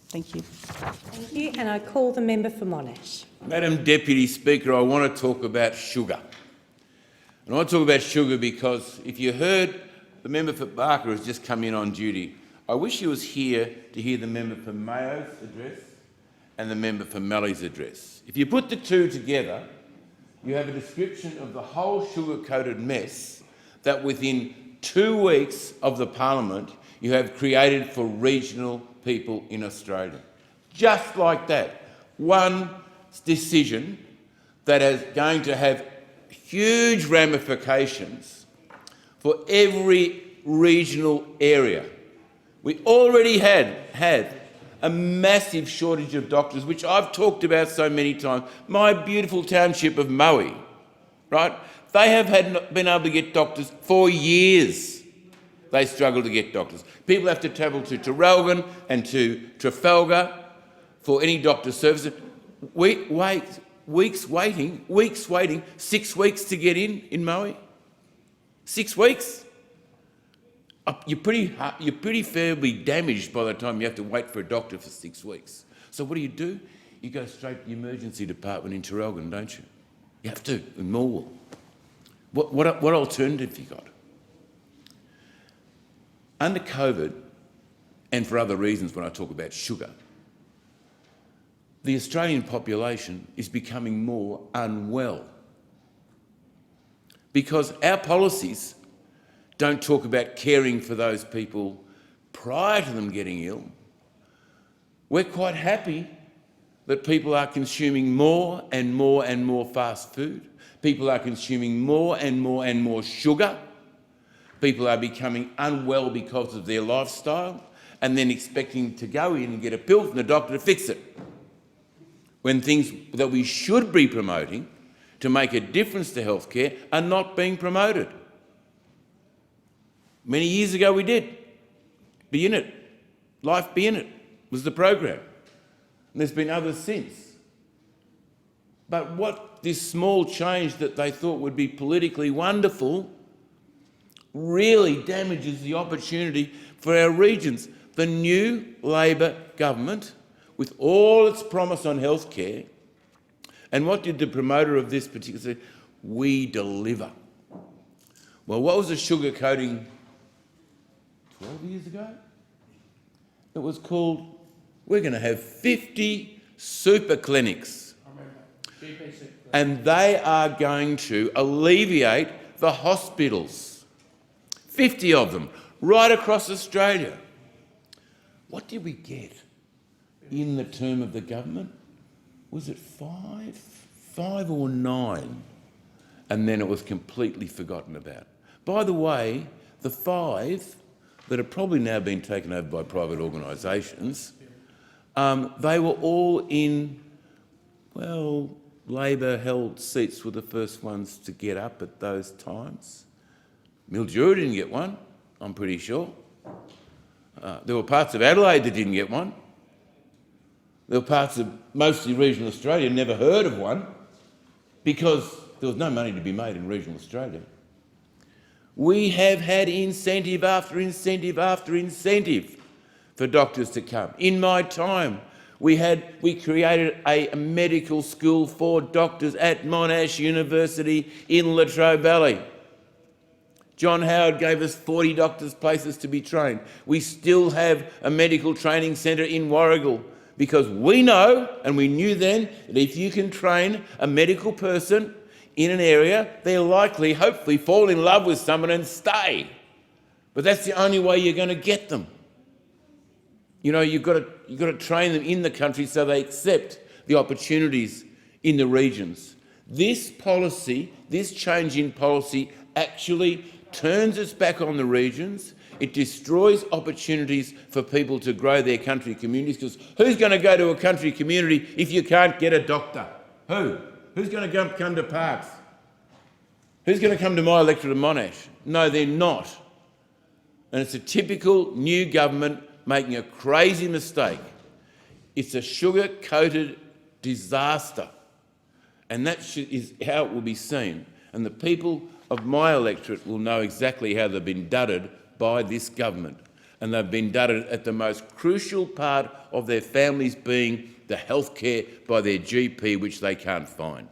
Thank you. Thank you, and I call the member for Monash. Madam Deputy Speaker, I want to talk about sugar. And I want to talk about sugar because if you heard the member for Barker has just come in on duty, I wish he was here to hear the member for Mayo's address and the member for Mallee's address. If you put the two together, you have a description of the whole sugar-coated mess that within 2 weeks of the parliament you have created for regional people in Australia. Just like that. One decision that is going to have huge ramifications for every regional area. We already had a massive shortage of doctors, which I've talked about so many times. My beautiful township of Mayo, right? They have been able to get doctors for years. They struggle to get doctors. People have to travel to Traralgon and to Trafalgar for any doctor services. Weeks waiting, 6 weeks to get in Mayo. 6 weeks? You're pretty fairly damaged by the time you have to wait for a doctor for 6 weeks. So what do? You go straight to the emergency department in Traralgon, don't you? You have to, in Morwell. What alternative have you got? Under COVID, and for other reasons when I talk about sugar, the Australian population is becoming more unwell because our policies don't talk about caring for those people prior to them getting ill. We're quite happy that people are consuming more and more and more fast food. People are consuming more and more sugar. People are becoming unwell because of their lifestyle and then expecting to go in and get a pill from the doctor to fix it. When things that we should be promoting to make a difference to healthcare are not being promoted. Many years ago we did. Be in it. Life Be in It was the program. And there's been others since. But what this small change that they thought would be politically wonderful really damages the opportunity for our regions. The new Labor government, with all its promise on healthcare, and what did the promoter of this particular say? We deliver. Well, what was the sugar coating 12 years ago? It was called, we're going to have 50 super clinics. And they are going to alleviate the hospitals. 50 of them, right across Australia. What did we get in the term of the government? Was it 5 or 9? And then it was completely forgotten about. By the way, the 5 that have probably now been taken over by private organisations, they were all in, well, Labor-held seats were the first ones to get up at those times. Mildura didn't get one, I'm pretty sure. There were parts of Adelaide that didn't get one. There were parts of mostly regional Australia never heard of one because there was no money to be made in regional Australia. We have had incentive after incentive after incentive for doctors to come. In my time, we created a medical school for doctors at Monash University in Latrobe Valley. John Howard gave us 40 doctors' places to be trained. We still have a medical training centre in Warragul because we know, and we knew then, that if you can train a medical person in an area, they'll likely, hopefully, fall in love with someone and stay. But that's the only way you're going to get them. You know, you've got to train them in the country so they accept the opportunities in the regions. This policy, this change in policy, actually turns its back on the regions. It destroys opportunities for people to grow their country communities, because who's going to go to a country community if you can't get a doctor? Who's going to come to Parks? Who's going to come to my electorate of Monash? No, they're not. And it's a typical new government making a crazy mistake. It's a sugar-coated disaster. And that is how it will be seen. And the people of my electorate will know exactly how they've been dudded by this government. and they've been done at the most crucial part of their families being the health care by their GP, which they can't find.